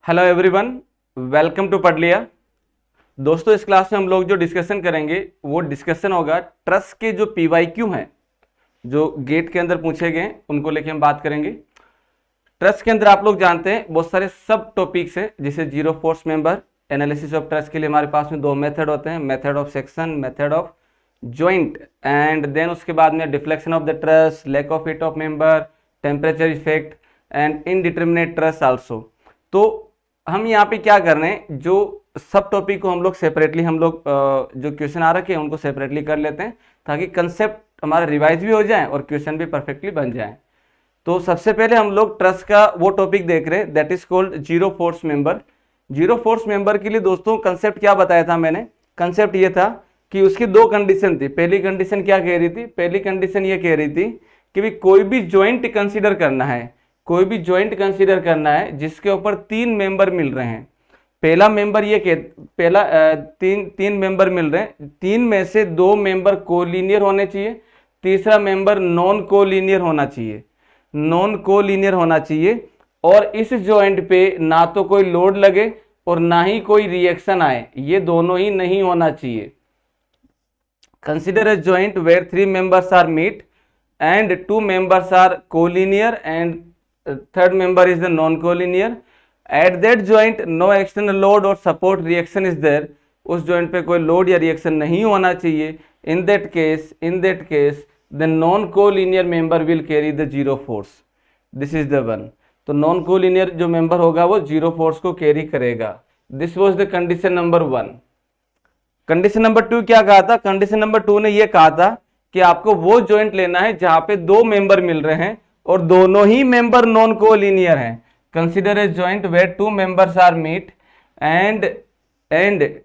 Hello everyone, welcome to पढ़ लिया। दोस्तों, इस क्लास में हम लोग जो डिस्कशन करेंगे वो डिस्कशन होगा ट्रस्ट के जो पीवाईक्यू हैं जो गेट के अंदर पूछे गए उनको लेके हम बात करेंगे। ट्रस्ट के अंदर आप लोग जानते हैं बहुत सारे सब टॉपिक्स हैं, जैसे zero force member analysis of truss के लिए हमारे पास में दो मेथड होते हैं, method of section, method of joint, and then उसके बाद में deflection of the truss, lack of fit of member, temperature effect and indeterminate truss also. तो हम यहाँ पे क्या कर रहे हैं, जो सब टॉपिक को हम लोग सेपरेटली जो क्वेश्चन आ रखे हैं उनको सेपरेटली कर लेते हैं ताकि कंसेप्ट हमारा रिवाइज भी हो जाए और क्वेश्चन भी परफेक्टली बन जाए। तो सबसे पहले हम लोग ट्रस्ट का वो टॉपिक देख रहे हैं that is called zero force member. Zero force member के लिए दोस्तों कंसेप्ट क्या बताया था मैंने? कंसेप्ट ये था कि उसकी दो कंडीशन थी। पहली कंडीशन क्या कह रही थी? पहली कंडीशन ये कह रही थी कि भी कोई भी ज्वाइंट कंसीडर करना है, कोई भी ज्वाइंट कंसीडर करना है जिसके ऊपर तीन मेंबर मिल रहे हैं। पहला मेंबर ये पहला तीन मेंबर मिल रहे हैं, तीन में से दो मेंबर कोलिनियर होने चाहिए, तीसरा मेंबर नॉन कोलिनियर होना चाहिए, नॉन कोलिनियर होना चाहिए। और इस जॉइंट पे ना तो कोई लोड लगे और ना ही कोई रिएक्शन आए, ये दोनों ही नहीं होना चाहिए। Consider a joint where three members are meet and two members are collinear and third member is the non-collinear. At that joint no external load or support reaction is there. उस joint पे कोई load या reaction नहीं होना चाहिए। In that case the non-collinear member will carry the zero force. This is the one. तो non-collinear जो member होगा वो zero force को carry करेगा। This was the condition number 1. Condition number 2 क्या कहा था? कंडीशन नंबर 2 ने ये कहा था कि आपको वो जॉइंट लेना है जहां पे दो मेंबर मिल रहे हैं और दोनों ही मेंबर नॉन कोलिनियर हैं। Consider a joint where two members are meet and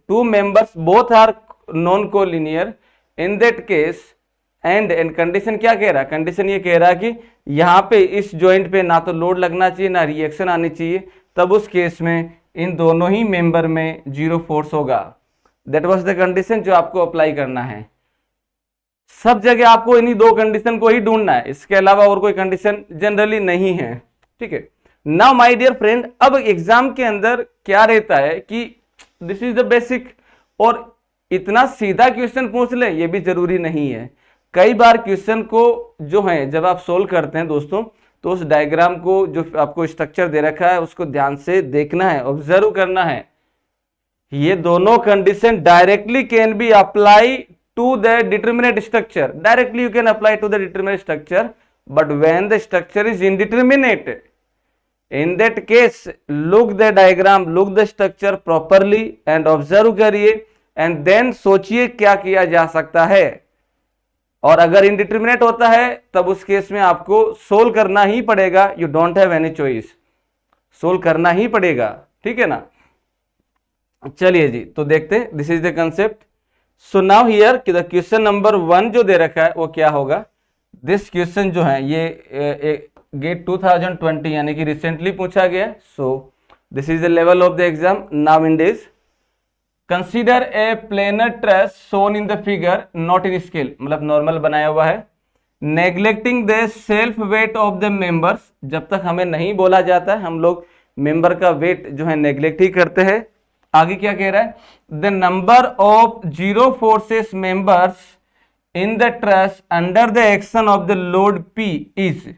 two members both are non collinear. In that case and condition क्या कह रहा है? कंडीशन ये कह रहा है कि यहाँ पे इस जॉइंट पे ना तो लोड लगना चाहिए ना रिएक्शन आनी चाहिए, तब उस केस में इन दोनों ही मेंबर में जीरो फोर्स होगा। दैट वाज द कंडीशन जो आपको अप्लाई करना है। सब जगह आपको इन्हीं दो कंडीशन को ही ढूंढना है, इसके अलावा और कोई कंडीशन जनरली नहीं है। ठीक है, नाउ माय डियर फ्रेंड, अब एग्जाम के अंदर क्या रहता है कि दिस इज द बेसिक, और इतना सीधा क्वेश्चन पूछ ले ये भी जरूरी नहीं है। कई बार क्वेश्चन को जो है जब आप सोल्व करते हैं दोस्तों, तो उस डायग्राम को जो आपको स्ट्रक्चर दे रखा है उसको ध्यान से देखना है, ऑब्जर्व करना है। ये दोनों condition directly can be apply to the determinate structure, directly you can apply to the determinate structure, but when the structure is indeterminate, in that case look the diagram, look the structure properly and observe करिए and then सोचिए क्या किया जा सकता है। और अगर indeterminate होता है तब उस केस में आपको सोल्व करना ही पड़ेगा, you don't have any choice, solve करना ही पड़ेगा। ठीक है ना? चलिए जी, तो देखते हैं this is the concept. So now here कि द क्वेश्चन नंबर 1 जो दे रखा है वो क्या होगा। दिस क्वेश्चन जो है ये गेट 2020 यानी कि रिसेंटली पूछा गया। So this is the level of the exam now in days. Consider a planar truss shown in the figure not in scale, मतलब नॉर्मल बनाया हुआ है। Neglecting the self weight of the members, जब तक हमें नहीं बोला जाता है हम लोग मेंबर का वेट जो है नेग्लेक्ट ही करते हैं। आगे क्या कह रहा है? The number of zero forces members in the truss under the action of the load P is.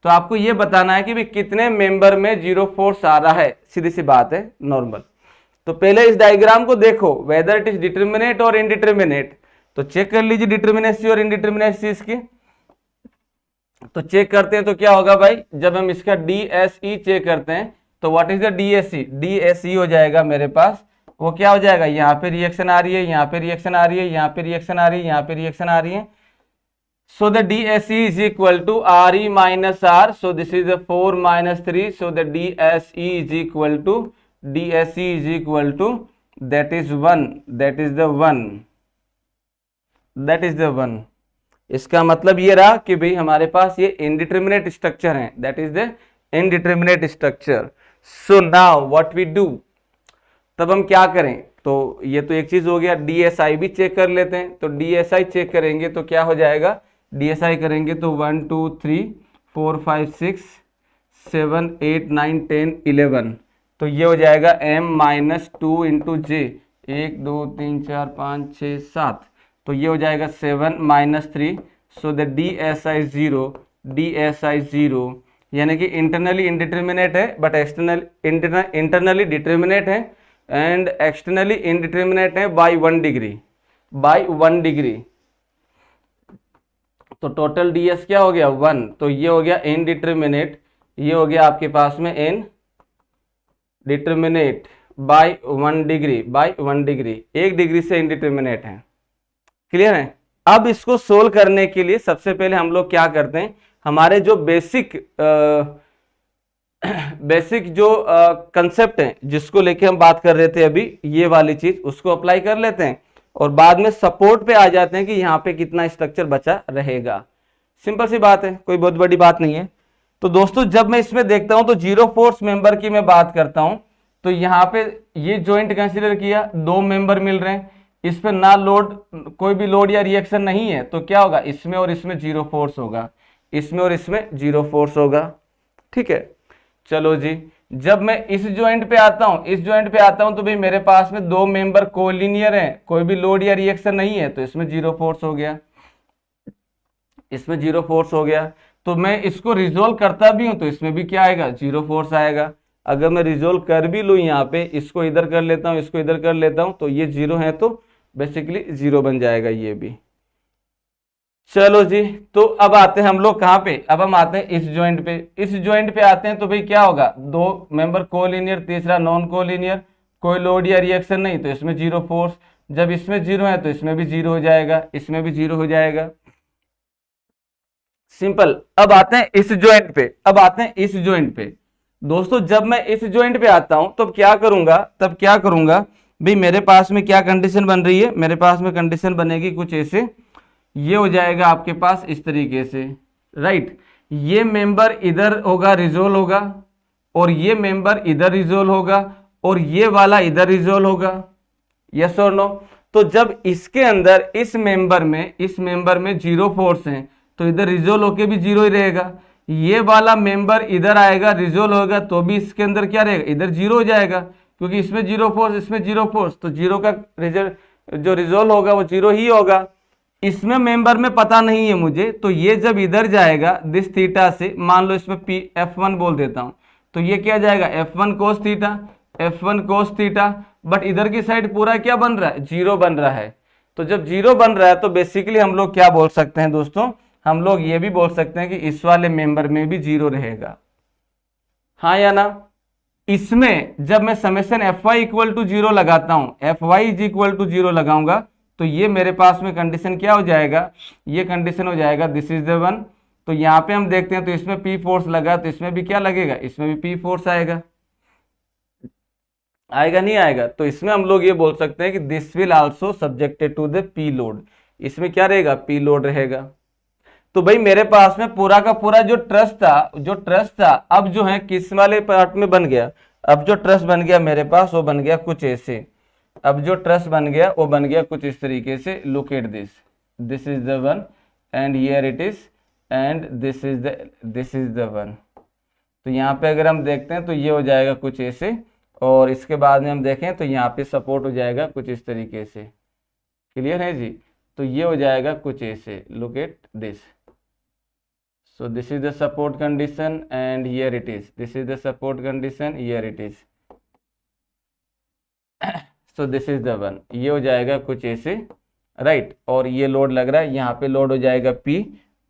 तो आपको यह बताना है कि भी कितने मेंबर में जीरो फोर्स आ रहा है, सीधी सी बात है, नॉर्मल। तो पहले इस डायग्राम को देखो वेदर इट इज डिटरमिनेट और इनडिटरमिनेट, तो चेक कर लीजिए डिटरमिनेसी और इनडिटरमिनेसी इसकी। तो चेक करते हैं तो क्या होगा भाई, जब हम इसका DSE चेक करते हैं तो what is the DSE? DSE हो जाएगा मेरे पास, वो क्या हो जाएगा, यहाँ पे रिएक्शन आ रही है, यहाँ पे रिएक्शन आ रही है, यहाँ पे रिएक्शन आ रही है, यहाँ पे रिएक्शन आ रही है। So the DSE is equal to RE minus R, so this is the 4 - 3, so the DSE is equal to that is 1, that is the 1, that is the 1। इसका मतलब ये रहा कि भाई हमारे पास ये इनडिटरमिनेट स्ट्रक्चर है, that is the indeterminate structure. So now what we do, तब हम क्या करें? तो ये तो एक चीज हो गया, DSI भी चेक कर लेते हैं। तो DSI चेक करेंगे तो क्या हो जाएगा, DSI करेंगे तो 1 2 3 4 5 6 7 8 9 10 11, तो ये हो जाएगा m-2 इंटू जे, 1 2 3 4 5 6 7, तो ये हो जाएगा 7 - 3, सो द DSI 0, DSI 0, यानी कि इंटरनली इंडिटर्मिनेट है बट इंटरनली डिटर्मिनेट है एंड एक्सटर्नली इनडिटर्मिनेट है बाय 1 डिग्री, बाय 1 डिग्री। तो टोटल ds क्या हो गया 1, तो ये हो गया इनडिटर्मिनेट, ये हो गया आपके पास में indeterminate by 1 degree, by 1 degree, 1 degree से इनडिटर्मिनेट है। क्लियर है? अब इसको सोल्व करने के लिए सबसे पहले हम लोग क्या करते हैं, हमारे जो बेसिक जो कंसेप्ट है जिसको लेके हम बात कर रहे थे अभी, ये वाली चीज उसको अप्लाई कर लेते हैं और बाद में सपोर्ट पे आ जाते हैं कि यहाँ पे कितना स्ट्रक्चर बचा रहेगा। सिंपल सी बात है, कोई बहुत बड़ी बात नहीं है। तो दोस्तों जब मैं इसमें देखता हूं तो जीरो फोर्स मेंबर की मैं बात करता हूं, तो यहाँ पे ये जॉइंट कंसीडर किया, 2 मेंबर मिल रहे हैं, इस पे ना लोड, कोई भी लोड या रिएक्शन नहीं है, तो क्या होगा, इसमें और इसमें जीरो फोर्स होगा, इसमें और इसमें जीरो फोर्स होगा। ठीक है, चलो जी, जब मैं इस जॉइंट पे आता हूं, इस जॉइंट पे आता हूं, तो भाई मेरे पास में 2 मेंबर कोलिनियर हैं, कोई भी लोड या रिएक्शन नहीं है, तो इसमें जीरो फोर्स हो गया, इसमें जीरो फोर्स हो गया। तो मैं इसको रिजोल्व करता भी हूं तो इसमें भी क्या आएगा, जीरो फोर्स आएगा। अगर मैं रिजोल्व कर भी लूं यहाँ पे, इसको इधर कर लेता हूं, इसको इधर कर लेता हूं, तो ये जीरो है तो बेसिकली जीरो बन जाएगा ये भी। चलो जी, तो अब आते हैं हम लोग कहाँ पे, अब हम आते हैं इस जॉइंट पे, इस जॉइंट पे आते हैं तो भाई क्या होगा, 2 मेंबर कोलिनियर, तीसरा नॉन कोलिनियर, कोई लोड या रिएक्शन नहीं, तो इसमें जीरो फोर्स। जब इसमें जीरो है तो इसमें भी जीरो हो जाएगा, इसमें भी जीरो हो जाएगा, सिंपल। अब आते हैं इस जॉइंट पे, अब आते हैं इस जॉइंट पे। दोस्तों जब मैं इस जॉइंट पे आता हूं तो क्या करूंगा, तब क्या करूंगा भाई, मेरे पास में क्या कंडीशन बन रही है, मेरे पास में कंडीशन बनेगी कुछ ऐसे, ये हो जाएगा आपके पास इस तरीके से, राइट। ये मेंबर इधर होगा, रिजोल्व होगा, और ये मेंबर इधर रिजोल्व होगा, और ये वाला इधर रिजोल्व होगा, यस और नो। तो जब इसके अंदर इस मेंबर में जीरो फोर्स है, तो इधर रिजोल्व होके भी जीरो ही रहेगा। ये वाला मेंबर इधर आएगा, रिजोल्व होगा, तो भी इसके अंदर क्या रहेगा, इधर जीरो हो जाएगा, क्योंकि इसमें जीरो फोर्स, इसमें जीरो फोर्स, तो जीरो का रिजल्ट जो रिजोल्व होगा वो जीरो ही होगा। इसमें मेंबर में पता नहीं है मुझे, तो ये जब इधर जाएगा दिस थीटा से, मान लो इसमें पी F1 बोल देता हूं, तो ये क्या जाएगा F1 cos theta, F1 cos theta, but इधर की साइड पूरा क्या बन रहा है, जीरो बन रहा है। तो जब जीरो बन रहा है तो बेसिकली हम लोग क्या बोल सकते हैं दोस्तों, हम लोग ये भी बोल सकते हैं कि इस वाले मेंबर में भी जीरो रहेगा, हाँ या ना। इसमें जब मैं summation Fy equal to zero लगाता हूं, Fy is equal to zero लगाऊंगा, तो ये मेरे पास में कंडीशन क्या हो जाएगा, ये कंडीशन हो जाएगा दिस इज द वन। तो यहाँ पे हम देखते हैं तो इसमें P फोर्स लगा, तो इसमें भी क्या लगेगा, इसमें भी P फोर्स आएगा, आएगा नहीं आएगा। तो इसमें हम लोग ये बोल सकते हैं कि this will also subjected to the P load, इसमें क्या रहेगा, P लोड रहेगा। तो भाई मेरे पास में पूरा का पूरा जो ट्रस था, अब जो है किस वाले पार्ट में बन गया, अब जो ट्रस बन गया मेरे पास वो बन गया कुछ ऐसे, अब जो ट्रस बन गया वो बन गया कुछ इस तरीके से, look at this, this is the one and here it is, and this is the one. तो यहाँ पे अगर हम देखते हैं तो ये हो जाएगा कुछ ऐसे, और इसके बाद में हम देखें तो यहाँ पे सपोर्ट हो जाएगा कुछ इस तरीके से, क्लियर है जी। तो ये हो जाएगा कुछ ऐसे, look at this, so this is the support condition and here it is, this is the support condition, here it is, so this is the one, ये हो जाएगा कुछ ऐसे, राइट। और ये लोड लग रहा है, यहाँ पे लोड हो जाएगा P,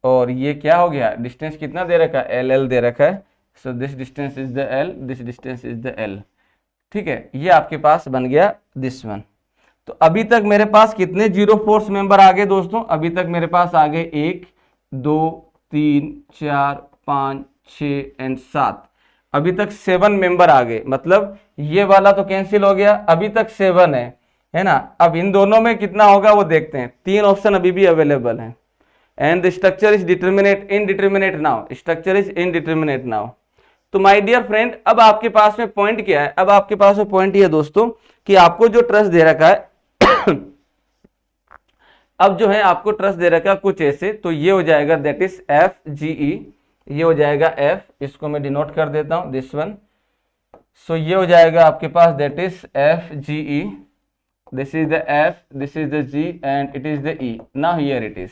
और ये क्या हो गया, डिस्टेंस कितना दे रखा है, LL दे रखा है, so this distance is the L, this distance is the L, ठीक है। ये आपके पास बन गया दिस वन। तो अभी तक मेरे पास कितने जीरो फोर्स मेंबर आ गए दोस्तों, अभी तक मेरे पास आ गए 1 2 3 4 5 6 एंड 7, अभी तक 7 मेंबर आ गए, मतलब ये वाला तो कैंसिल हो गया, अभी तक 7 है ना। अब इन दोनों में कितना होगा वो देखते हैं, 3 ऑप्शन अभी भी अवेलेबल हैं, and the structure is indeterminate now, structure is indeterminate now. तो माय डियर फ्रेंड, अब आपके पास में पॉइंट क्या है, अब आपके पास में पॉइंट ये दोस्तों कि आपको जो ट्रस्ट दे रखा है अब जो है आपको ट्रस्ट दे रखा है कुछ ऐसे, तो ये हो जाएगा दैट इज FGE, ये हो जाएगा F, इसको मैं डिनोट कर देता हूं दिस वन, सो ये हो जाएगा आपके पास that is F G E, this is the F, this is the G and it is the E. Now here it is,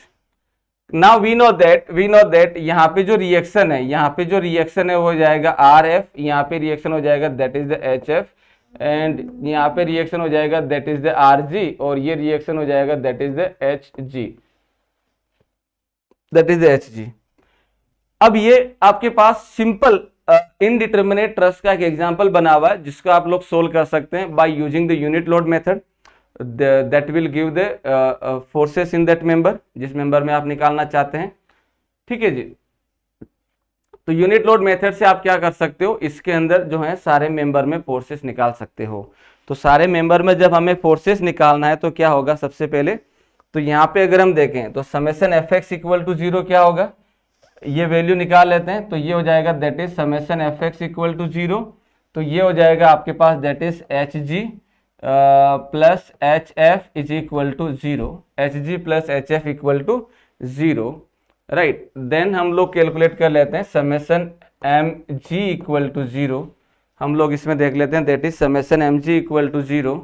now we know that यहाँ पे जो रिएक्शन है, यहाँ पे जो रिएक्शन है वो हो जाएगा आर एफ, यहाँ पे रिएक्शन हो जाएगा that is the H F, and यहाँ पे रिएक्शन हो जाएगा that is the R G, और ये रिएक्शन हो जाएगा that is the H G, that is the H G. अब ये आपके पास सिंपल इनडिटर्मिनेट ट्रस्ट का एक एग्जांपल बना हुआ है जिसको आप लोग सोल्व कर सकते हैं by using the unit load method that will give the forces in that member, जिस मेंबर में आप निकालना चाहते हैं। ठीक है जी, तो यूनिट लोड मेथड से आप क्या कर सकते हो, इसके अंदर जो है सारे मेंबर में फोर्सेस निकाल सकते हो। तो सारे मेंबर में जब हमें फोर्सेस निकालना है तो क्या होगा, सबसे पहले तो यहाँ पे अगर हम देखें तो summation F X equal to 0 क्या होगा, ये वैल्यू निकाल लेते हैं, तो ये हो जाएगा that is summation F X equal to 0, तो ये हो जाएगा आपके पास that is H G plus H F is equal to 0, H G plus H F equal to 0, right. Then हम लोग कैलकुलेट कर लेते हैं summation M G equal to 0, हम लोग इसमें देख लेते हैं that is summation M G equal to 0,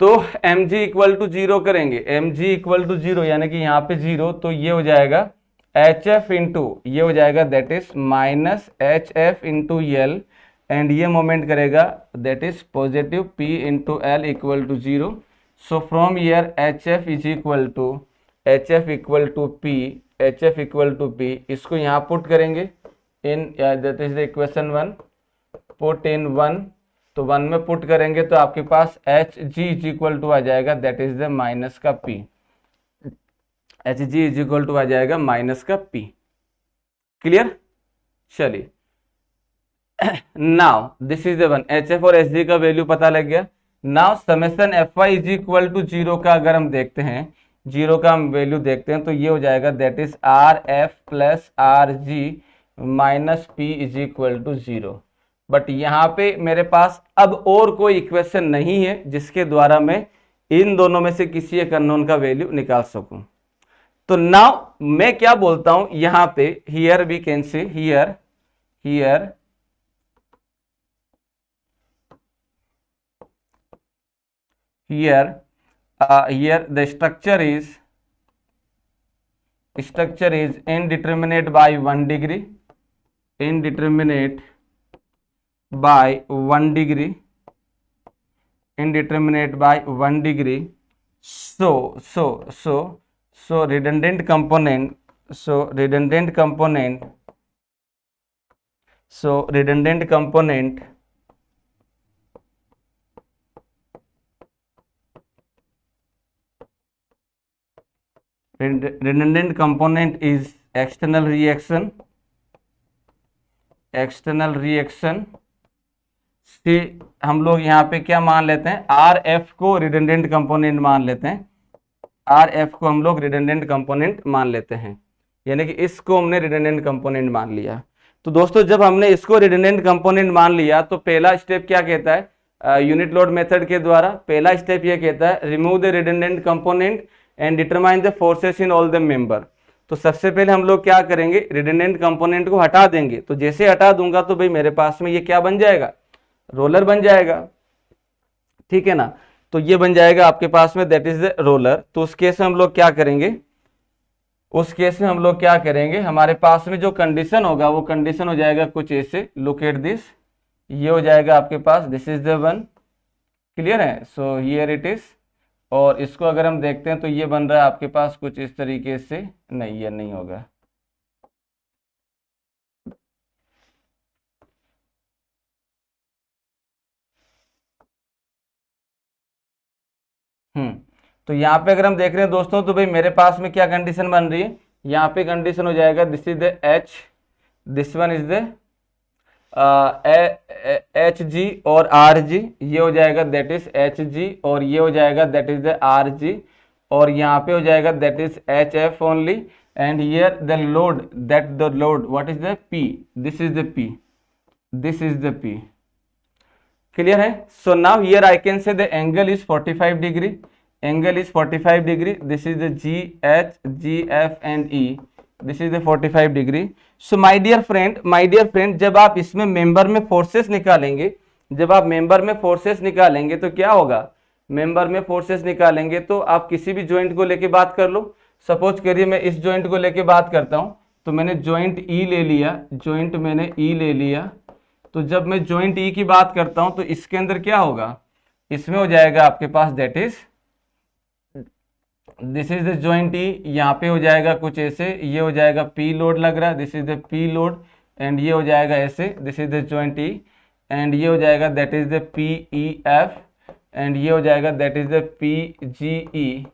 तो एम जी इक्वल टू 0 करेंगे, एम जी इक्वल टू 0 यानी कि यहाँ पे 0, तो ये हो जाएगा एच एफ इंटू, ये हो जाएगा that is minus H F into L, and ये मोमेंट करेगा that is positive P into L equal to 0। So from here H F is equal to H F equal to P, H F equal to P, इसको यहाँ put करेंगे in that is the equation 1, put in 1, तो 1 में put करेंगे तो आपके पास H G is equal to आ जाएगा दैट इज द माइनस का P, H G is equal to आ जाएगा माइनस का P। क्लियर, चलिए now this is the one, H F और एच जी का वैल्यू पता लग गया। Now summation F Y is equal to 0 का अगर हम देखते हैं, 0 का हम वैल्यू देखते हैं तो ये हो जाएगा that is R F plus R G minus P is equal to 0। But यहाँ पे मेरे पास अब और कोई इक्वेशन नहीं है जिसके द्वारा मैं इन दोनों में से किसी एक अननोन का वैल्यू निकाल सकूं। तो नाउ मैं क्या बोलता हूं यहां पे, here we can say here the structure is indeterminate by 1 degree, indeterminate by 1 degree, indeterminate by 1 degree. So redundant component, redundant component is external reaction से हम लोग यहाँ पे क्या मान लेते हैं, आर एफ को रिडंडेंट कंपोनेंट मान लेते हैं, आर एफ को हम लोग रिडंडेंट कंपोनेंट मान लेते हैं, यानी कि इसको हमने रिडंडेंट कंपोनेंट मान लिया। तो दोस्तों जब हमने इसको रिडंडेंट कंपोनेंट मान लिया तो पहला स्टेप क्या कहता है, यूनिट लोड मेथड के द्वारा पहला स्टेप ये कहता है remove the redundant component and determine the forces in all the member. तो सबसे पहले हम लोग क्या करेंगे, रिडंडेंट कंपोनेंट को हटा देंगे, तो जैसे हटा दूंगा तो भाई मेरे पास में ये क्या बन जाएगा, रोलर बन जाएगा, ठीक है ना। तो ये बन जाएगा आपके पास में दैट इज द रोलर। तो उस केस में हम लोग क्या करेंगे, हमारे पास में जो कंडीशन होगा वो कंडीशन हो जाएगा कुछ ऐसे, लुक एट दिस, ये हो जाएगा आपके पास this is the one, clear है। सो हियर इट इज, और इसको अगर हम देखते हैं तो ये बन रहा है आपके पास कुछ इस तरीके से, नहीं ये नहीं होगा, तो यहाँ पे अगर हम देख रहे हैं दोस्तों तो भाई मेरे पास में क्या कंडीशन बन रही है, यहाँ पे कंडीशन हो जाएगा this is the H, this one is the H G और आर जी, ये हो जाएगा दैट इज एच जी, और ये हो जाएगा that is the R G, और यहाँ पे हो जाएगा that is H F only, and here the load, that the load what is the P, this is the P, this is the P, clear है। So now here I can say the angle is 45 degree, angle is 45 degree, this is the G H, G F and E, this is the 45 degree. So my dear friend, जब आप इसमें member में forces निकालेंगे, जब आप member में forces निकालेंगे तो क्या होगा, मेंबर में फोर्सेस निकालेंगे तो आप किसी भी ज्वाइंट को लेके बात कर लो। सपोज करिए मैं इस ज्वाइंट को लेके बात करता हूं, तो मैंने ज्वाइंट ई ले लिया, ज्वाइंट मैंने ई ले लिया। तो जब मैं ज्वाइंट ई की बात करता हूं तो इसके अंदर क्या होगा, इसमें हो जाएगा आपके पास that is this is the joint E, यहाँ पे हो जाएगा कुछ ऐसे, ये हो जाएगा पी लोड लग रहा है, this is the P load, and ये हो जाएगा ऐसे, this is the joint E, and ये हो जाएगा that is the P E F, and ये हो जाएगा that is the P G E,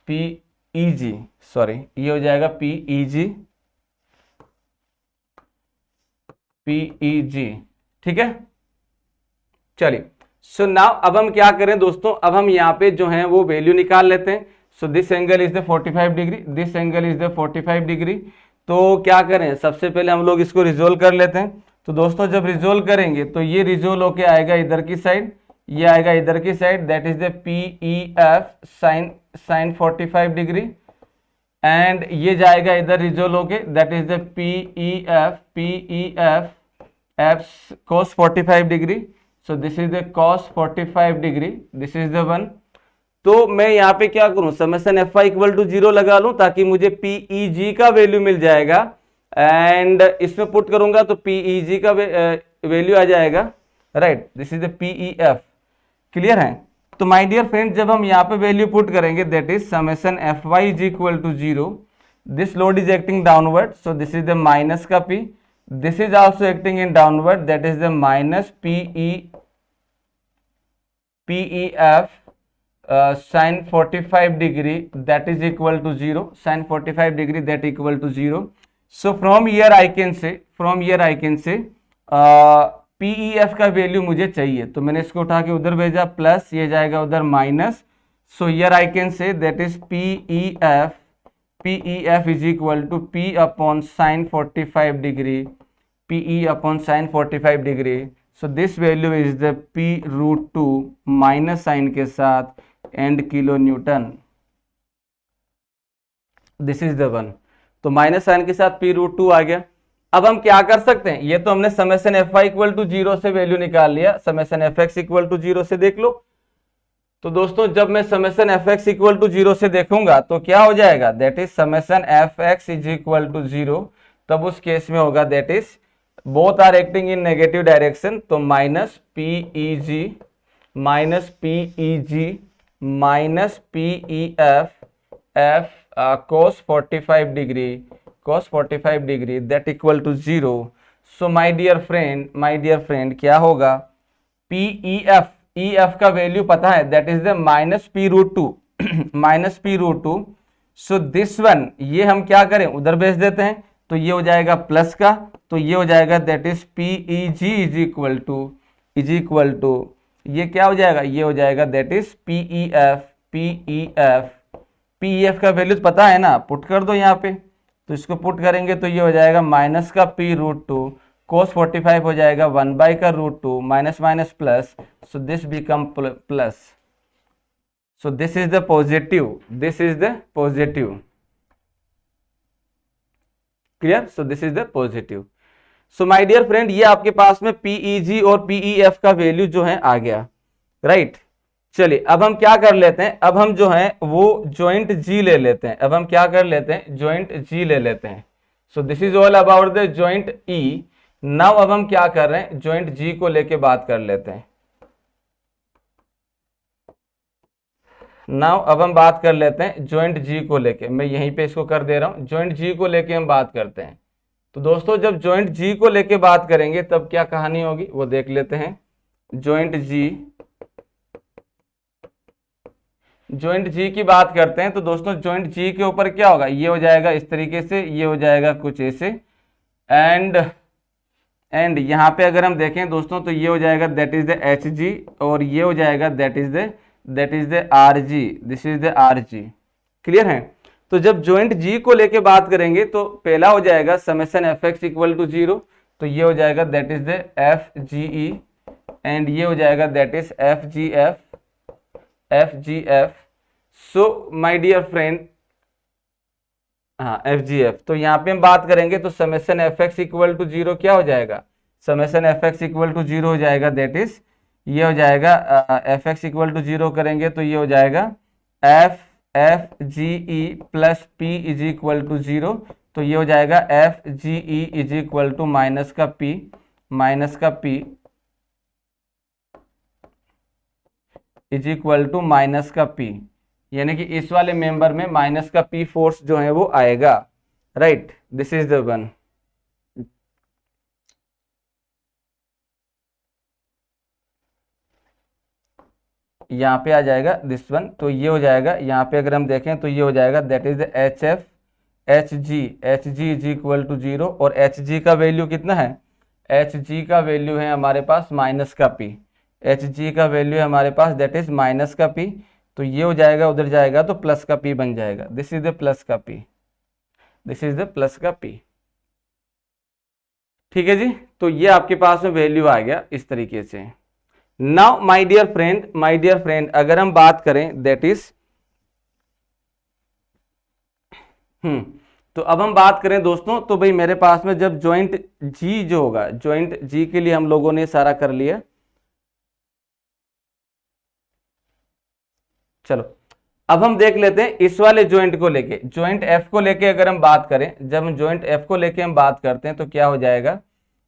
P E G, sorry ये हो जाएगा पी ई जी, पी ई जी, ठीक है। चलिए, सो नाउ अब हम क्या करें दोस्तों, अब हम यहाँ पे जो है वो वैल्यू निकाल लेते हैं। So this angle is the 45 degree, this angle is the 45 degree. तो क्या करें, सबसे पहले हम लोग इसको रिजोल्व कर लेते हैं। तो दोस्तों जब रिजोल्व करेंगे तो ये रिजोल्व होके आएगा इधर की साइड, ये आएगा इधर की side, that is the P E F sine 45 degree, and ये जाएगा इधर रिजोल्व होके, that is the P E F cos 45 degree. So this is the cos 45 degree, this is the one. तो मैं यहाँ पे क्या करूं, summation F I equal to 0 लगा लूं ताकि मुझे पीईजी का वैल्यू मिल जाएगा, एंड इसमें पुट करूंगा तो पीईजी का वैल्यू आ जाएगा, right. This is the P E F, clear है। तो माय डियर फ्रेंड, जब हम यहाँ पे वैल्यू पुट करेंगे that is summation F Y is equal to 0, this load is acting downward, so this is the minus का P, this is also acting in downward, that is the minus PEF sin 45 degree, that is equal to 0, sin 45 degree that equal to 0. So from here I can say PEF का value मुझे चाहिए, तो मैंने इसको उठा के उधर भेजा, प्लस ये जाएगा उधर minus. So here I can say that is PEF is equal to P upon sin 45 degree, PE upon sin 45 degree. So this value is the P root 2 minus sine के साथ and kilo newton, this is the one. तो minus sine के साथ P root 2 आ गया। अब हम क्या कर सकते हैं, ये तो हमने summation F I equal to 0 से वैल्यू निकाल लिया, summation F X equal to 0 से देख लो। तो दोस्तों जब मैं summation F X equal to 0 से देखूंगा तो क्या हो जाएगा, that is summation F X is equal to 0, तब उस केस में होगा that is both are acting in negative direction, तो minus P E G minus P E F F cos 45 degree that equal to 0। So my dear friend क्या होगा, PEF EF का value पता है, that is the minus P root two, so this one, ये हम क्या करें उधर भेज देते हैं, तो ये हो जाएगा प्लस का, तो ये हो जाएगा that is PEG is equal to ये क्या हो जाएगा, ये हो जाएगा दैट इज PEF का वैल्यू पता है ना, पुट कर दो यहाँ पे, तो इसको पुट करेंगे तो ये हो जाएगा माइनस का P रूट 2, cos 45 हो जाएगा 1 बाई का root 2, minus minus plus, so this become plus, so this is the positive, clear. So this is the positive. So my dear friend, ये आपके पास में PEG और PEF का वैल्यू जो है आ गया, राइट। चलिए अब हम क्या कर लेते हैं, अब हम जो है वो ज्वाइंट G ले लेते हैं, अब हम क्या कर लेते हैं, ज्वाइंट G ले लेते हैं। सो this is all about the joint E। Now अब हम क्या कर रहे हैं, ज्वाइंट G को लेके बात कर लेते हैं। नाउ अब हम बात कर लेते हैं ज्वाइंट G को लेके, मैं यहीं पे इसको कर दे रहा हूं, ज्वाइंट G को लेके हम बात करते हैं। तो दोस्तों जब ज्वाइंट G को लेके बात करेंगे तब क्या कहानी होगी वो देख लेते हैं। ज्वाइंट G की बात करते हैं, तो दोस्तों ज्वाइंट G के ऊपर क्या होगा, ये हो जाएगा इस तरीके से, ये हो जाएगा कुछ ऐसे, एंड यहाँ पे अगर हम देखें दोस्तों तो ये हो जाएगा दैट इज द HG, और ये हो जाएगा that is the RG, this is the RG, clear है। तो जब ज्वाइंट G को लेके बात करेंगे तो पहला हो जाएगा summation F X equal to 0, तो ये हो जाएगा that is the FGE, and ये हो जाएगा that is FGF। So my dear friend, हाँ एफ जी एफ, तो यहाँ पे हम बात करेंगे तो summation F X equal to zero क्या हो जाएगा, summation F X equal to zero हो जाएगा, दैट इज ये हो जाएगा F X equal to zero करेंगे तो ये हो जाएगा F F G E plus P is equal to zero, तो ये हो जाएगा F G E is equal to minus का P is equal to minus का पी, यानी कि इस वाले मेंबर में माइनस का पी फोर्स जो है वो आएगा, right, this is the one. यहाँ पे आ जाएगा दिस वन, तो ये हो जाएगा, यहाँ पे अगर हम देखें तो ये हो जाएगा that is H F H G is equal to zero, और एच जी का वैल्यू कितना है, एच जी का वैल्यू है हमारे पास माइनस का पी, एच जी का वैल्यू है हमारे पास दैट इज माइनस का पी, तो ये हो जाएगा उधर जाएगा तो प्लस का पी बन जाएगा, दिस इज द प्लस का P, this is the plus का पी, ठीक है जी। तो ये आपके पास में वैल्यू आ गया इस तरीके से। नाउ माय डियर फ्रेंड अगर हम बात करें दैट इज तो अब हम बात करें दोस्तों, तो भाई मेरे पास में जब ज्वाइंट जी जो होगा, ज्वाइंट जी के लिए हम लोगों ने सारा कर लिया, चलो अब हम देख लेते हैं इस वाले ज्वाइंट को लेके, ज्वाइंट एफ को लेके अगर हम बात करें, जब हम ज्वाइंट एफ को लेके हम बात करते हैं तो क्या हो जाएगा,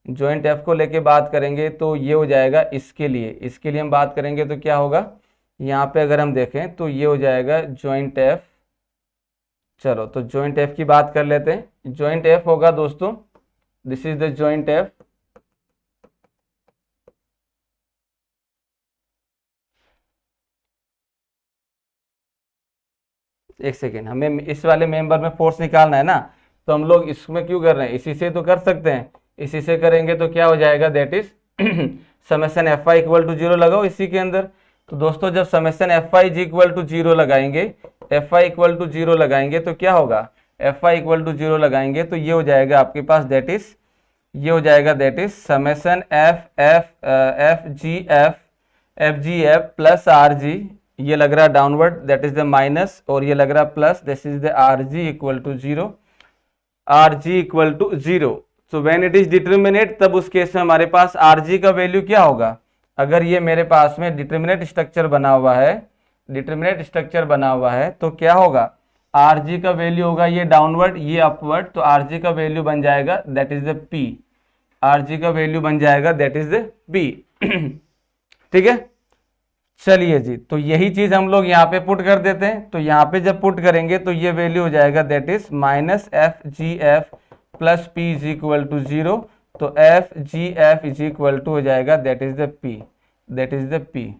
ज्वाइंट एफ को लेके बात करेंगे तो ये हो जाएगा इसके लिए हम बात करेंगे तो क्या होगा, यहाँ पे अगर हम देखें तो ये हो जाएगा ज्वाइंट एफ, चलो तो ज्वाइंट एफ की बात कर लेते हैं, ज्वाइंट एफ होगा दोस्तों, this is the joint F, एक सेकेंड, हमें इस वाले मेंबर में फोर्स निकालना है ना, तो हम लोग इसमें क्यों कर रहे हैं, इसी से तो कर सकते हैं, इसी से करेंगे तो क्या हो जाएगा that is summation F I equal to zero लगाओ इसी के अंदर, तो दोस्तों जब summation F I equal to zero लगाएंगे, F I equal to zero लगाएंगे तो क्या होगा, F I equal to zero लगाएंगे तो ये हो जाएगा आपके पास दैट इज, ये हो जाएगा that is summation F G F plus R G, ये लग रहा downward that is the minus, और ये लग रहा plus, this is the R G equal to zero, R G equal to zero, so when it is determinate तब उस case में हमारे पास आर जी का वैल्यू क्या होगा, अगर ये मेरे पास में डिटर्मिनेट स्ट्रक्चर बना हुआ है, डिटर्मिनेट स्ट्रक्चर बना हुआ है तो क्या होगा, आर जी का वैल्यू होगा ये डाउनवर्ड ये अपवर्ड, तो आर जी का वैल्यू बन जाएगा that is the P, R G का वैल्यू बन जाएगा दैट इज द पी, ठीक है। चलिए जी, तो यही चीज हम लोग यहाँ पे पुट कर देते हैं, तो यहाँ पे जब पुट करेंगे तो ये वैल्यू हो जाएगा that is minus F G F plus P is equal to zero, तो F G F is equal to हो जाएगा that is the P, that is the P.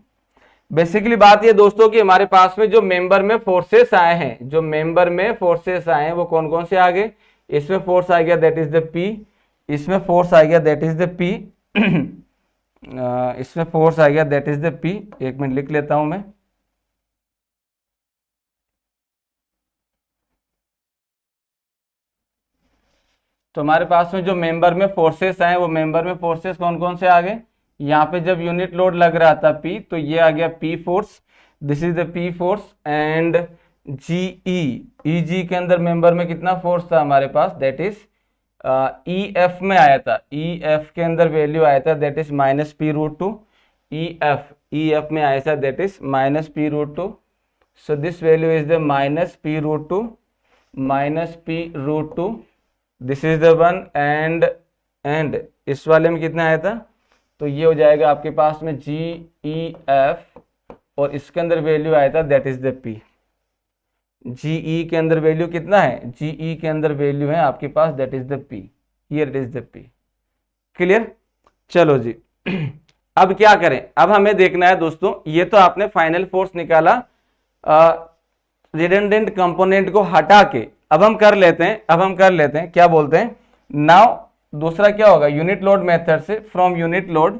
Basically बात ये दोस्तों कि हमारे पास में जो मेंबर में फोर्सेस आए हैं, जो मेंबर में फोर्सेस आए हैं वो कौन कौन से आ गए, इसमें फोर्स आ गया दैट इज द पी, इसमें फोर्स आ गया दैट इज द पी, इसमें फोर्स आ गया दैट इज द पी, एक मिनट लिख लेता हूं मैं, तो हमारे पास में जो मेंबर में फोर्सेस आए वो मेंबर में फोर्सेस कौन कौन से आ गए, यहाँ पे जब यूनिट लोड लग रहा था P तो ये आ गया P force, this is the P force, and E G के अंदर मेंबर में कितना फोर्स था हमारे पास दैट इज ई एफ में आया था, ई एफ के अंदर वैल्यू आया था that is minus P root two, E F में आया था that is minus P root two, so this value is the minus P root two, minus P root two, this is the one, and इस वाले में कितना आया था, तो ये हो जाएगा आपके पास में जी ई एफ, और इसके अंदर वैल्यू आया था that is the P, G ई के अंदर वैल्यू कितना है, जी ई के अंदर वैल्यू है आपके पास that is the P, here it is the P, clear. चलो जी अब क्या करें, अब हमें देखना है दोस्तों, ये तो आपने फाइनल फोर्स निकाला रिडंडेंट कंपोनेंट को हटा के, अब हम कर लेते हैं क्या बोलते हैं, नाउ दूसरा क्या होगा, यूनिट लोड मेथड से, फ्रॉम यूनिट लोड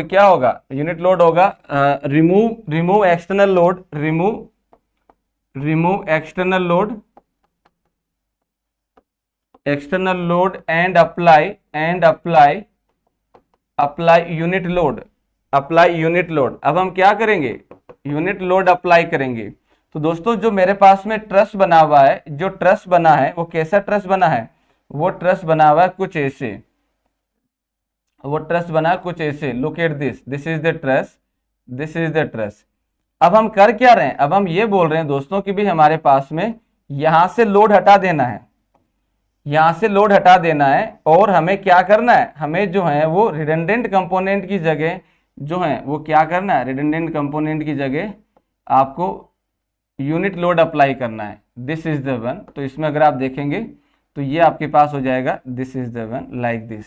क्या होगा, यूनिट लोड होगा remove external load, remove external load and apply unit load, अब हम क्या करेंगे, यूनिट लोड अप्लाई करेंगे, तो दोस्तों जो मेरे पास में ट्रस बना हुआ है, जो ट्रस बना है वो कैसा ट्रस बना है, वो ट्रस बना हुआ है कुछ ऐसे, वो ट्रस बना है कुछ ऐसे। Look at this, this is the truss, this is the truss. अब हम कर क्या रहे हैं, अब हम ये बोल रहे हैं दोस्तों कि भी हमारे पास में यहां से लोड हटा देना है, यहां से लोड हटा देना है, और हमें क्या करना है, हमें जो है वो रिडंडेंट कंपोनेंट की जगह जो है वो क्या करना है, रिडंडेंट कंपोनेंट की जगह आपको यूनिट लोड अप्लाई करना है। This is the one. तो इसमें अगर आप देखेंगे तो ये आपके पास हो जाएगा this is the one, like this.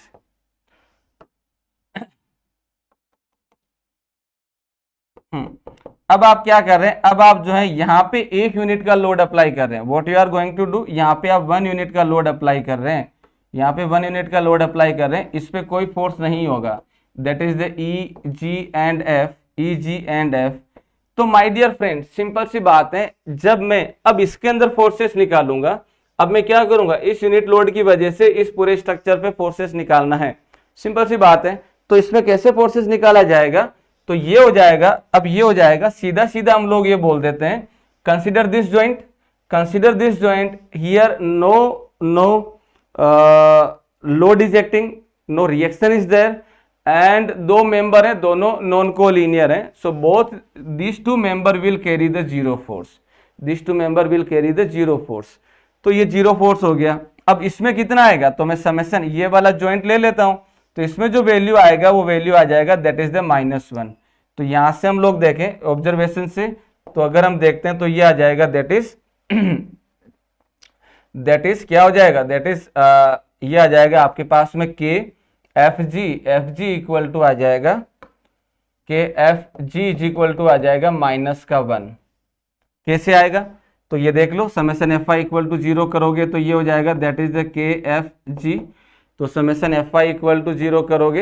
अब आप क्या कर रहे हैं, अब आप जो है यहाँ पे 1 यूनिट का लोड अप्लाई कर रहे हैं। What you are going to do, यहाँ पे आप 1 यूनिट का लोड अप्लाई कर रहे हैं, यहाँ पे 1 यूनिट का लोड अप्लाई कर रहे हैं, इस पे कोई फोर्स नहीं होगा। That is the E G and F, E G and F. तो माय डियर फ्रेंड, सिंपल सी बात है, जब मैं अब इसके अंदर फोर्सेस निकालूंगा, अब मैं क्या करूंगा, इस यूनिट लोड की वजह से इस पूरे स्ट्रक्चर पे फोर्सेस निकालना है। सिंपल सी बात है। तो इसमें कैसे फोर्सेस निकाला जाएगा, तो ये हो जाएगा, अब ये हो जाएगा सीधा सीधा हम लोग ये बोल देते हैं, consider this joint, consider this joint here, no load is acting, no reaction is there, and दो मेंबर है, दोनों नॉन कोलिनियर है। So both this two member will carry the zero force, this two member will carry the zero force. तो ये zero force हो गया। अब इसमें कितना आएगा, तो मैं समेशन ये वाला जॉइंट ले लेता हूं, तो इसमें जो वैल्यू आएगा वो वैल्यू आ जाएगा दैट इज द -1। तो यहां से हम लोग देखें ऑब्जर्वेशन से, तो अगर हम देखते हैं तो ये आ जाएगा दैट इज दैट इज क्या हो जाएगा, दैट इज ये आ जाएगा आपके पास में K F G equal to आ जाएगा, K F G is equal to आ जाएगा -1। कैसे आएगा, तो ये देख लो, summation F I equal to 0 करोगे तो ये हो जाएगा that is the K F G. तो summation F I equal to 0 करोगे,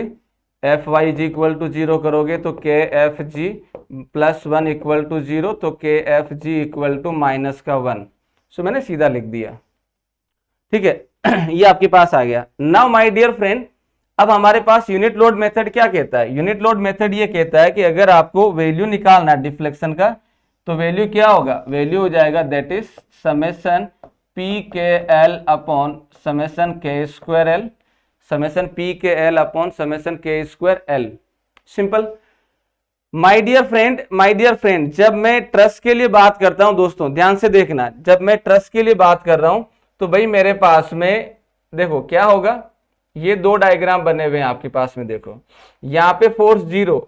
F Y G equal to 0 करोगे तो के एफ जी +1 इक्वल टू 0, तो के एफ जी इक्वल टू -1। सो मैंने सीधा लिख दिया, ठीक है। ये आपके पास आ गया। नाउ माय डियर फ्रेंड, अब हमारे पास यूनिट लोड मेथड क्या कहता है, यूनिट लोड मेथड ये कहता है कि अगर आपको वैल्यू निकालना है डिफ्लेक्शन का, तो वैल्यू क्या होगा, वैल्यू हो जाएगा that is summation P K L upon summation K square L, summation P K L upon summation K square L. Simple. My dear friend, जब मैं ट्रस के लिए बात करता हूं दोस्तों, ध्यान से देखना, जब मैं ट्रस के लिए बात कर रहा हूं तो भाई मेरे पास में देखो क्या होगा, ये दो डायग्राम बने हुए हैं आपके पास में, देखो यहाँ पे फोर्स 0,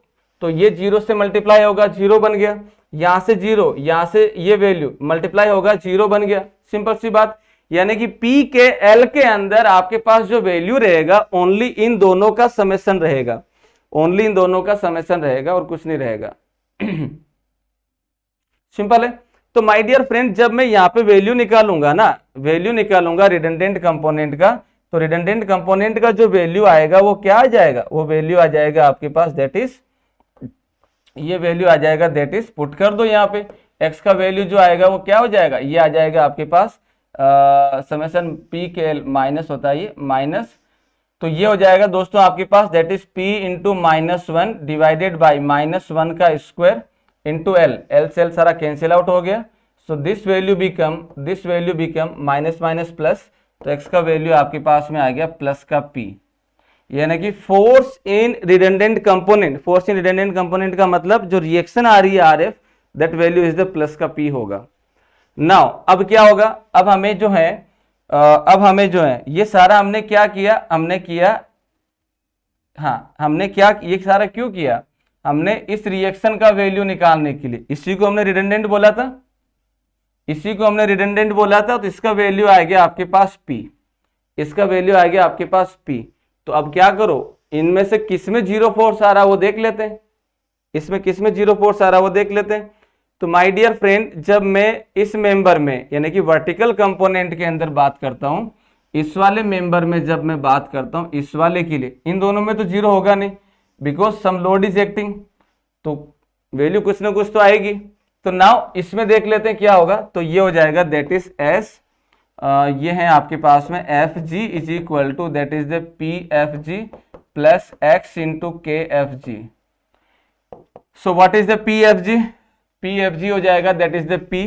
तो ये 0 से मल्टीप्लाई होगा, 0 बन गया, यहां से 0, यहां से ये वैल्यू मल्टीप्लाई होगा, 0 बन गया। सिंपल सी बात, यानी कि पी के एल के अंदर आपके पास जो वैल्यू रहेगा ओनली इन दोनों का समेशन रहेगा, ओनली इन दोनों का समेशन रहेगा और कुछ नहीं रहेगा। सिंपल है। तो माय डियर फ्रेंड, जब मैं यहाँ पे वैल्यू निकालूंगा ना, वैल्यू निकालूंगा रिडंडेंट कंपोनेंट का, तो रिडंडेंट कंपोनेंट का जो वैल्यू आएगा वो क्या आ जाएगा, वो वैल्यू आ जाएगा आपके पास दैट इज, ये वैल्यू आ जाएगा दैट इज, पुट कर दो यहाँ पे, एक्स का वैल्यू जो आएगा वो क्या हो जाएगा, ये आ जाएगा आपके पास summation P K L minus होता है ये माइनस, तो ये हो जाएगा दोस्तों आपके पास that is P into -1 divided by -1 का स्क्वायर इंटू एल, एल से एल सारा कैंसिल आउट हो गया। So this value become minus minus plus, तो एक्स का वैल्यू आपके पास में आ गया प्लस का पी, यानी कि force in redundant component, force in redundant component का मतलब जो रिएक्शन आ रही है R F, that value is the plus का पी होगा। नाउ अब क्या होगा, अब हमें जो है ये सारा हमने क्या किया, हमने किया, हाँ हमने क्या, ये सारा क्यों किया, हमने इस रिएक्शन का वैल्यू निकालने के लिए, इसी को हमने रिडंडेंट बोला था, इसी को हमने रिडंडेंट बोला था, तो इसका वैल्यू आ गया आपके पास P, इसका वैल्यू आ गया आपके पास P। तो अब क्या करो, इनमें से किस में जीरो फोर्स आ रहा है वो देख लेते हैं, इसमें किस में जीरो फोर्स आ रहा है वो देख लेते हैं। तो माय डियर फ्रेंड, जब मैं इस मेंबर में यानी कि वर्टिकल कंपोनेंट के अंदर बात करता हूं, इस वाले मेंबर में जब मैं बात करता हूं, इस वाले के लिए, इन दोनों में तो जीरो होगा नहीं, because some load is acting, तो वैल्यू कुछ ना कुछ तो आएगी। तो नाउ इसमें देख लेते हैं क्या होगा, तो ये हो जाएगा दैट इज एस, ये है आपके पास में F G is equal to that is the P F G plus X into K F G. So what is the P F G, P F G हो जाएगा, that is the P,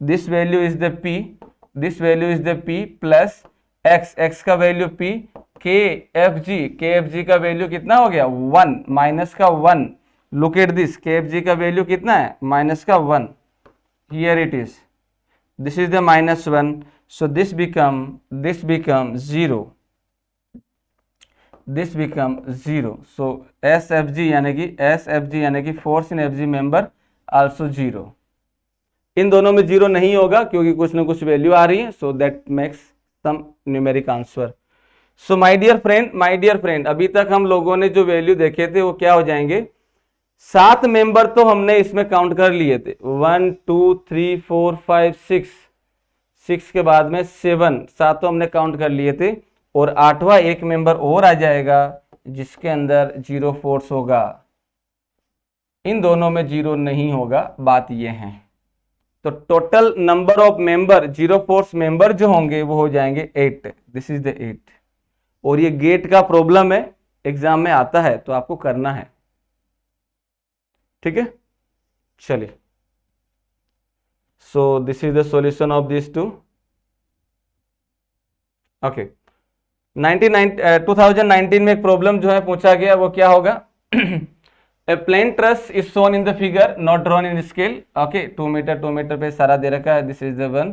this value is the P, this value is the P plus X, X का value P, K F G का value कितना हो गया 1, minus का 1, look at this, K F G का value कितना है minus का 1, here it is, this is the -1, so this become 0, this become 0, so SFG यानी कि force in FG member also 0। इन दोनों में 0 नहीं होगा क्योंकि कुछ ना कुछ वैल्यू आ रही है, so that makes some numeric answer। so my dear friend, अभी तक हम लोगों ने जो वैल्यू देखे थे वो क्या हो जाएंगे, 7 मेंबर तो हमने इसमें काउंट कर लिए थे, 1 2 3 4 5 6 के बाद में 7, सातों हमने काउंट कर लिए थे, और 8वां एक मेंबर और आ जाएगा जिसके अंदर 0 फोर्स होगा। इन दोनों में 0 नहीं होगा, बात ये है। तो total number of member 0 force member जो होंगे वो हो जाएंगे 8, दिस इज द 8। और ये गेट का प्रॉब्लम है, एग्जाम में आता है तो आपको करना है, ठीक है। चलिए, so this is the solution of these two। okay, 2019 में एक प्रॉब्लम जो है पूछा गया, वो क्या होगा, a plain truss is shown in the figure not drawn in scale, okay, 2 metre पे सारा दे रखा है, this is the one,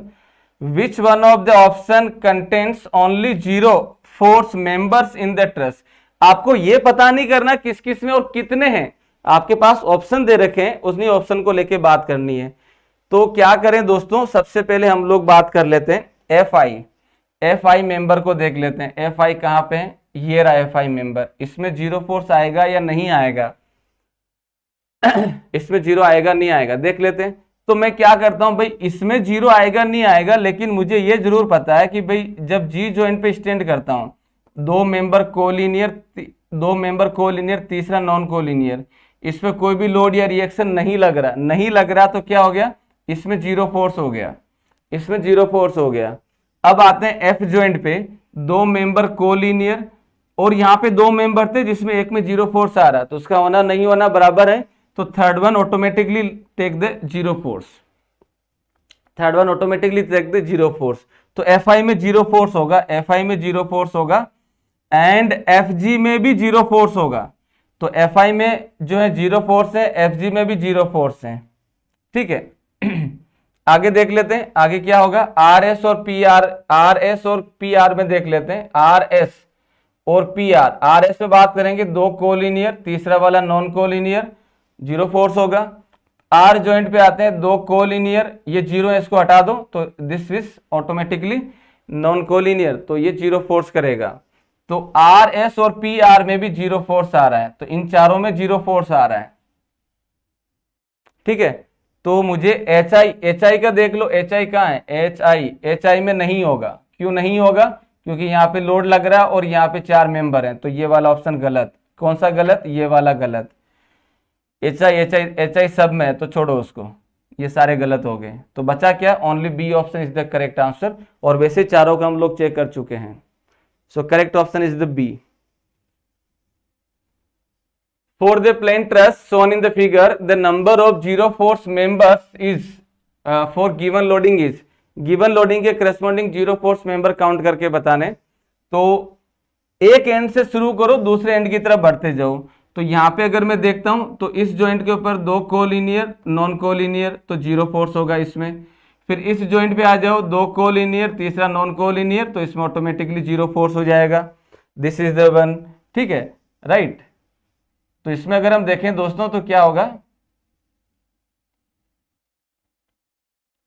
which one of the option contains only 0 force members in the truss। आपको ये पता नहीं करना किस किस में और कितने हैं, आपके पास ऑप्शन दे रखे हैं, उसी ऑप्शन को लेके बात करनी है। तो क्या करें दोस्तों, सबसे पहले हम लोग बात कर लेते हैं एफ आई मेंबर को देख लेते हैं। एफ आई कहां पे है, ये रहा एफ आई मेंबर, इसमें 0 फोर्स आएगा या नहीं आएगा इसमें 0 आएगा नहीं आएगा, देख लेते हैं। तो मैं क्या करता हूं भाई, इसमें 0 आएगा नहीं आएगा, लेकिन मुझे ये जरूर पता है कि भाई जब जी जॉइंट पे स्टैंड करता हूं, 2 मेंबर कोलिनियर, तीसरा नॉन कोलिनियर, इसमें कोई भी लोड या रिएक्शन नहीं लग रहा, तो क्या हो गया, इसमें 0 फोर्स हो गया, इसमें 0 फोर्स हो गया। अब आते हैं एफ जॉइंट पे, 2 मेंबर कोलिनियर, और यहाँ पे 2 मेंबर थे जिसमें एक में 0 फोर्स आ रहा, तो उसका होना नहीं होना बराबर है, तो third one automatically take the 0 force, तो एफ आई में 0 फोर्स होगा, एंड एफ जी में भी 0 फोर्स होगा। तो एफ आई में जो है 0 फोर्स है, एफ जी में भी 0 फोर्स है, ठीक है। आगे देख लेते हैं, आगे क्या होगा, आर एस और पी आर में देख लेते हैं, आर एस और पी आर एस में बात करेंगे 2 कोलिनियर, तीसरा वाला नॉन कोलिनियर, 0 फोर्स होगा। आर जॉइंट पे आते हैं 2 कोलिनियर, ये 0 है, इसको हटा दो, तो this is automatically non collinear, तो ये 0 फोर्स करेगा। तो आर एस और पी आर में भी 0 फोर्स आ रहा है, तो इन चारों में 0 फोर्स आ रहा है, ठीक है। तो मुझे एच आई का देख लो, एच आई कहाँ है, एच आई में नहीं होगा, क्यों नहीं होगा, क्योंकि यहाँ पे लोड लग रहा है और यहाँ पे 4 मेंबर हैं, तो ये वाला ऑप्शन गलत। कौन सा गलत, ये वाला गलत। एच आई सब में है, तो छोड़ो उसको, ये सारे गलत हो गए। तो बचा क्या, only B option is the correct answer, और वैसे चारों का हम लोग चेक कर चुके हैं। So correct option is the B. For the plain truss shown in the figure, the number of 0 force members is for given loading is, given loading के corresponding 0 force member काउंट करके बताने। तो एक and से शुरू करो, दूसरे and की तरफ बढ़ते जाओ। तो यहाँ पे अगर मैं देखता हूँ तो इस जॉइंट के ऊपर 2 कोलिनियर, नॉन कोलिनियर, तो 0 फोर्स होगा इसमें। फिर इस जॉइंट पे आ जाओ, 2 कोलिनियर, तीसरा नॉन कोलिनियर, तो इसमें ऑटोमेटिकली 0 फोर्स हो जाएगा, दिस इज द वन, ठीक है, राइट। तो इसमें अगर हम देखें दोस्तों तो क्या होगा,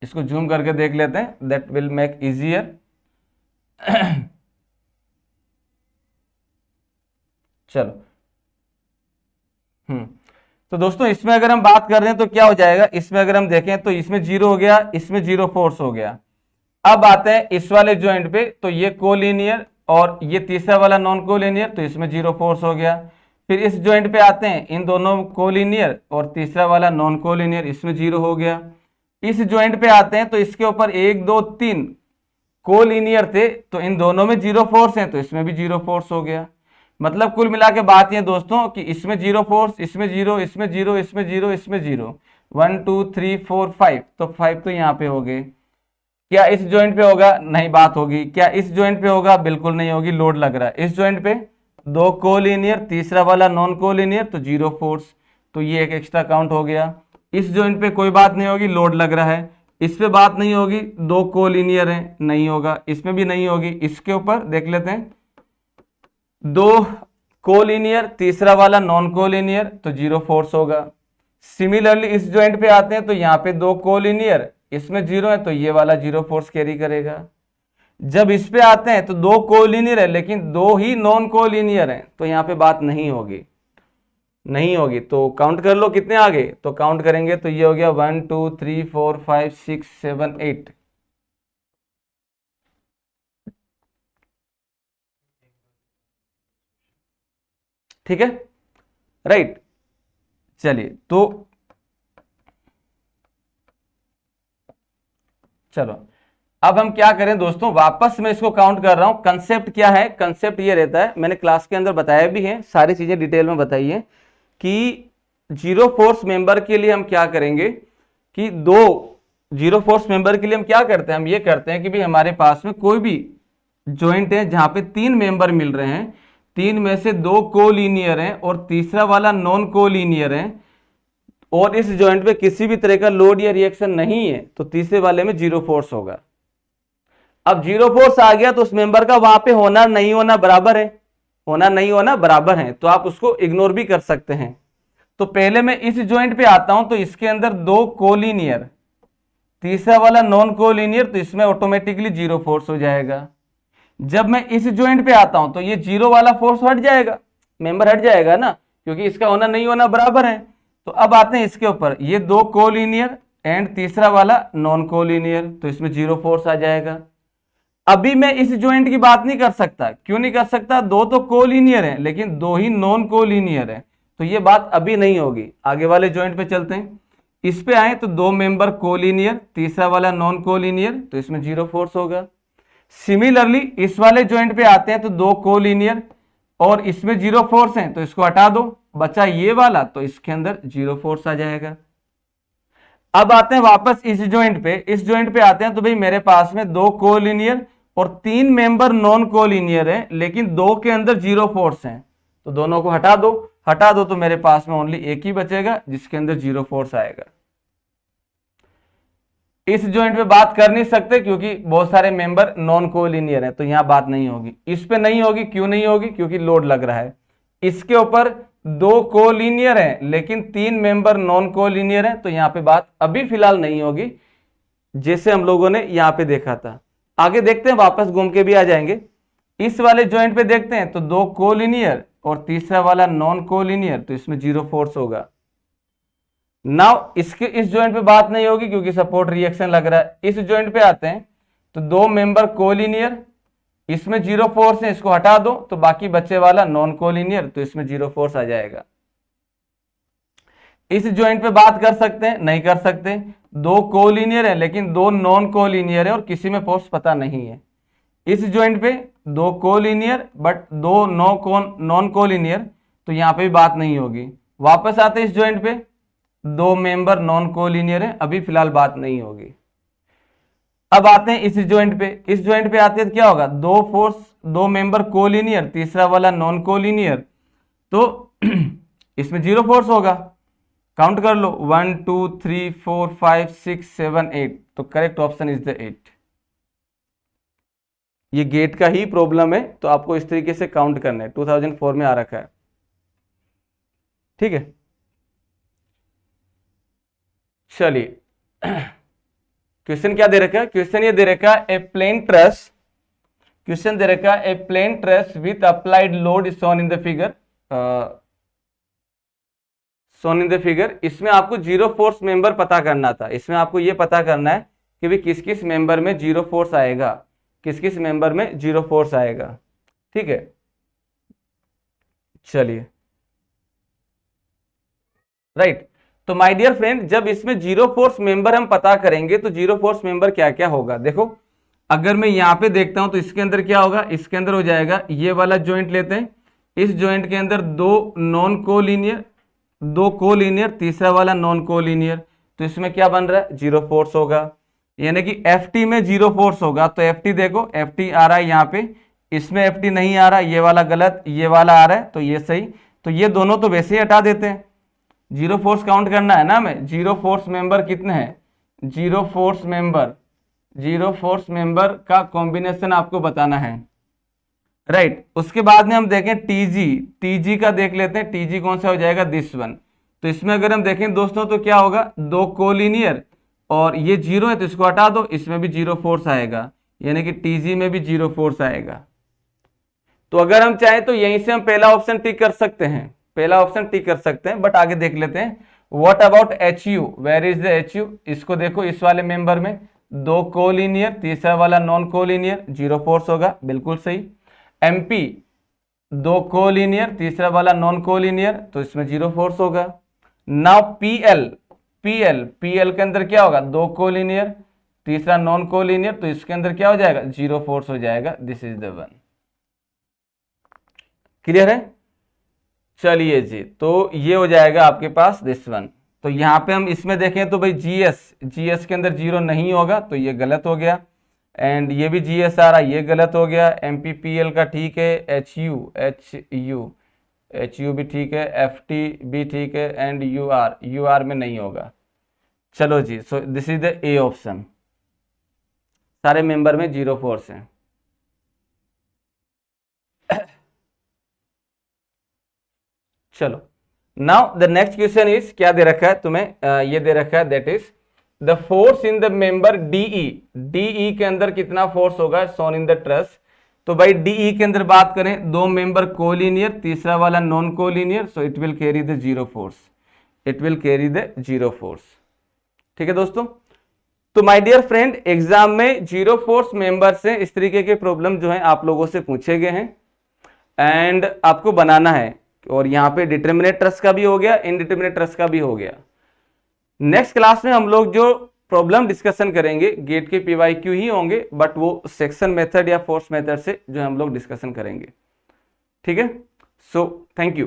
इसको जूम करके देख लेते हैं, दैट विल मेक इजियर। चलो, तो दोस्तों इसमें अगर हम बात कर रहे हैं तो क्या हो जाएगा, इसमें अगर हम देखें तो इसमें 0 हो गया, इसमें 0 फोर्स हो गया। अब आते हैं इस वाले जॉइंट पे, तो ये कोलिनियर और ये तीसरा वाला नॉन कोलिनियर, तो इसमें 0 फोर्स हो गया। फिर इस जॉइंट पे आते हैं, इन दोनों कोलिनियर और तीसरा वाला नॉन कोलिनियर, इसमें 0 हो गया। इस जॉइंट पे आते हैं तो इसके ऊपर 1 2 3 कोलिनियर थे, तो इन दोनों में 0 फोर्स है, तो इसमें भी 0 फोर्स हो गया। मतलब कुल मिला के बात ये दोस्तों कि इसमें 0 फोर्स, इसमें 0, इसमें 0, इसमें 0, इसमें 0, 1 2 3 4 5, तो 5 तो यहाँ पे हो गए। क्या इस जॉइंट पे होगा? नहीं बात होगी। क्या इस जॉइंट पे होगा? बिल्कुल नहीं होगी, लोड लग रहा है। इस जॉइंट पे दो कोलिनियर, तीसरा वाला नॉन कोलिनियर, तो जीरो फोर्स, तो ये एक एक्स्ट्रा काउंट हो गया। इस जॉइंट पे कोई बात नहीं होगी, लोड लग रहा है। इस पे बात नहीं होगी, दो कोलिनियर है, नहीं होगा। इसमें भी नहीं होगी। इसके ऊपर देख लेते हैं, दो कोलिनियर, तीसरा वाला नॉन कोलिनियर, तो जीरो फोर्स होगा। सिमिलरली इस जॉइंट पे आते हैं तो यहाँ पे दो कोलिनियर, इसमें जीरो है, तो ये वाला जीरो फोर्स कैरी करेगा। जब इस पे आते हैं तो दो कोलिनियर है लेकिन दो ही नॉन कोलिनियर है, तो यहाँ पे बात नहीं होगी, नहीं होगी। तो काउंट कर लो कितने आ गए, तो काउंट करेंगे तो ये हो गया 1 2 3 4 5 6 7 8। ठीक है, राइट। चलिए तो चलो अब हम क्या करें दोस्तों, वापस मैं इसको काउंट कर रहा हूं। कंसेप्ट क्या है? कंसेप्ट ये रहता है, मैंने क्लास के अंदर बताया भी है, सारी चीजें डिटेल में बताई है कि जीरो फोर्स मेंबर के लिए हम क्या करेंगे कि दो जीरो फोर्स मेंबर के लिए हम क्या करते हैं, हम ये करते हैं कि भाई हमारे पास में कोई भी ज्वाइंट है जहां पे तीन मेंबर मिल रहे हैं, तीन में से दो कोलिनियर हैं और तीसरा वाला नॉन कोलिनियर है, और इस जॉइंट पे किसी भी तरह का लोड या रिएक्शन नहीं है, तो तीसरे वाले में जीरो फोर्स होगा। अब जीरो फोर्स आ गया तो उस मेंबर का वहां पे होना नहीं होना बराबर है, होना नहीं होना बराबर है, तो आप उसको इग्नोर भी कर सकते हैं। तो पहले मैं इस जॉइंट पे आता हूं तो इसके अंदर दो कोलिनियर, तीसरा वाला नॉन कोलिनियर, तो इसमें ऑटोमेटिकली जीरो फोर्स हो जाएगा। जब मैं इस जॉइंट पे आता हूं तो ये जीरो वाला फोर्स हट जाएगा, मेंबर हट जाएगा ना, क्योंकि इसका होना नहीं होना बराबर है। तो अब आते हैं इसके ऊपर, ये दो कोलिनियर एंड तीसरा वाला नॉन कोलिनियर, तो इसमें जीरो फोर्स आ जाएगा। अभी मैं इस जॉइंट की बात नहीं कर सकता, क्यों नहीं कर सकता? दो तो कोलिनियर है लेकिन दो ही नॉन कोलिनियर है, तो ये बात अभी नहीं होगी। आगे वाले जॉइंट पे चलते हैं, इस पे आए तो दो मेंबर कोलिनियर, तीसरा वाला नॉन कोलिनियर, तो इसमें जीरो फोर्स होगा। सिमिलरली इस वाले जॉइंट पे आते हैं तो दो कोलिनियर और इसमें जीरो फोर्स है, तो इसको हटा दो, बचा ये वाला, तो इसके अंदर जीरो फोर्स आ जाएगा। अब आते हैं वापस इस जॉइंट पे, इस जॉइंट पे आते हैं तो भाई मेरे पास में दो कोलिनियर और तीन मेंबर नॉन कोलिनियर है लेकिन दो के अंदर जीरो फोर्स है, तो दोनों को हटा दो, हटा दो तो मेरे पास में ओनली एक ही बचेगा जिसके अंदर जीरो फोर्स आएगा। इस जॉइंट पे बात कर नहीं सकते क्योंकि बहुत सारे मेंबर नॉन कोलिनियर है, तो यहां बात नहीं होगी। इस पे नहीं होगी, क्यों नहीं होगी? क्योंकि लोड लग रहा है। इसके ऊपर दो कोलिनियर है लेकिन तीन मेंबर नॉन कोलिनियर है, तो यहां पे बात अभी फिलहाल नहीं होगी, जैसे हम लोगों ने यहां पे देखा था। आगे देखते हैं, वापस घूम के भी आ जाएंगे। इस वाले जॉइंट पे देखते हैं तो दो कोलिनियर और तीसरा वाला नॉन कोलिनियर, तो इसमें जीरो फोर्स होगा। नाउ इसके इस जॉइंट पे बात नहीं होगी क्योंकि सपोर्ट रिएक्शन लग रहा है। इस जॉइंट पे आते हैं तो दो मेंबर कोलिनियर, इसमें जीरो फोर्स है, इसको हटा दो तो बाकी बच्चे वाला नॉन कोलिनियर, तो इसमें जीरो फोर्स आ जाएगा। इस जॉइंट पे बात कर सकते हैं? नहीं कर सकते, दो कोलिनियर है लेकिन दो नॉन कोलिनियर है और किसी में फोर्स पता नहीं है। इस जॉइंट पे दो कोलिनियर बट दो नॉन कोलिनियर, तो यहां पे भी बात नहीं होगी। वापस आते हैं इस जॉइंट पे, दो मेंबर नॉन कोलिनियर है, अभी फिलहाल बात नहीं होगी। अब आते हैं इस जॉइंट पे, इस जॉइंट पे आते हैं तो क्या होगा, दो फोर्स, दो मेंबर कोलिनियर, तीसरा वाला नॉन कोलिनियर, तो इसमें जीरो फोर्स होगा। काउंट कर लो 1 2 3 4 5 6 7 8, तो करेक्ट ऑप्शन इज द 8। ये गेट का ही प्रॉब्लम है, तो आपको इस तरीके से काउंट करना है, 2004 में आ रखा है। ठीक है, चलिए क्वेश्चन क्या दे रखा है? क्वेश्चन ये दे रखा है ए प्लेन ट्रस, क्वेश्चन दे रखा है a plane truss with applied load shown in the figure, shown in the figure. इसमें आपको जीरो फोर्स मेंबर पता करना था, इसमें आपको ये पता करना है कि भाई किस किस मेंबर में जीरो फोर्स आएगा, किस किस मेंबर में जीरो फोर्स आएगा। ठीक है, चलिए राइट। तो माय डियर फ्रेंड, जब इसमें जीरो फोर्स मेंबर हम पता करेंगे तो जीरो फोर्स मेंबर क्या क्या होगा, देखो अगर मैं यहां पे देखता हूं तो इसके अंदर क्या होगा, इसके अंदर हो जाएगा ये वाला जॉइंट लेते हैं, इस जॉइंट के अंदर दो नॉन कोलिनियर, दो कोलिनियर, तीसरा वाला नॉन कोलिनियर, तो इसमें क्या बन रहा है, जीरो फोर्स होगा। यानी कि Ft में जीरो फोर्स होगा, तो Ft देखो, Ft आ रहा है यहाँ पे, इसमें Ft नहीं आ रहा, ये वाला गलत, ये वाला आ रहा है, तो ये सही। तो ये दोनों तो वैसे ही हटा देते हैं, जीरो फोर्स काउंट करना है ना हमें। जीरो फोर्स मेंबर कितने हैं, zero force member, zero force member का कॉम्बिनेशन आपको बताना है, राइट। उसके बाद में हम देखें टीजी, टीजी का देख लेते हैं, टीजी कौन सा हो जाएगा, दिस वन। तो इसमें अगर हम देखें दोस्तों तो क्या होगा, दो कोलिनियर, और ये जीरो है तो इसको हटा दो, इसमें भी जीरो फोर्स आएगा, यानी कि टीजी में भी जीरो फोर्स आएगा। तो अगर हम चाहें तो यहीं से हम पहला ऑप्शन टिक कर सकते हैं, पहला ऑप्शन टिक कर सकते हैं, बट आगे देख लेते हैं। What about H U, where is the H U, इसको देखो, इस वाले मेंबर में दो कोलिनियर, तीसरा वाला नॉन कोलिनियर, जीरो फोर्स होगा, बिल्कुल सही। एमपी, दो कोलिनियर, तीसरा वाला नॉन कोलिनियर, तो इसमें जीरो फोर्स होगा। नाउ पीएल, पीएल, पीएल के अंदर क्या होगा, दो कोलिनियर, तीसरा नॉन कोलिनियर, तो इसके अंदर क्या हो जाएगा, जीरो फोर्स हो जाएगा। This is the one. Clear है, चलिए जी, तो ये हो जाएगा आपके पास दिस वन। तो यहाँ पे हम इसमें देखें तो भाई जीएस, जीएस के अंदर जीरो नहीं होगा, तो ये गलत हो गया। एंड ये भी जीएस आ रहा, ये गलत हो गया। एमपीपीएल का ठीक है, एच यू, एच यू भी ठीक है, एफ टी भी ठीक है, and U R, U R में नहीं होगा। चलो जी, so this is the A option, सारे मेंबर में जीरो फोर्स है। चलो, now the next question is, क्या दे रखा है तुम्हें, ये दे रखा है, that is the force in the member DE, DE के अंदर कितना फोर्स होगा सोन इन द ट्रस। तो भाई डीई के अंदर बात करें, दो मेंबर कोलिनियर, तीसरा वाला non collinear, so it will carry the zero force, it will carry the zero force. ठीक है दोस्तों, तो माय डियर फ्रेंड, एग्जाम में जीरो फोर्स मेंबर से इस तरीके के प्रॉब्लम जो है आप लोगों से पूछे गए हैं, एंड आपको बनाना है। और यहाँ पे डिटर्मिनेट ट्रस का भी हो गया, इनडिटर्मिनेट ट्रस का भी हो गया। नेक्स्ट क्लास में हम लोग जो प्रॉब्लम डिस्कशन करेंगे गेट के पीवाईक्यू ही होंगे, बट वो सेक्शन मेथड या फोर्स मेथड से जो हम लोग डिस्कशन करेंगे। ठीक है, सो थैंक यू।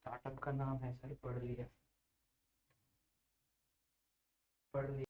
स्टार्टअप का नाम है सर, पढ़ लिया, पढ़ लिया।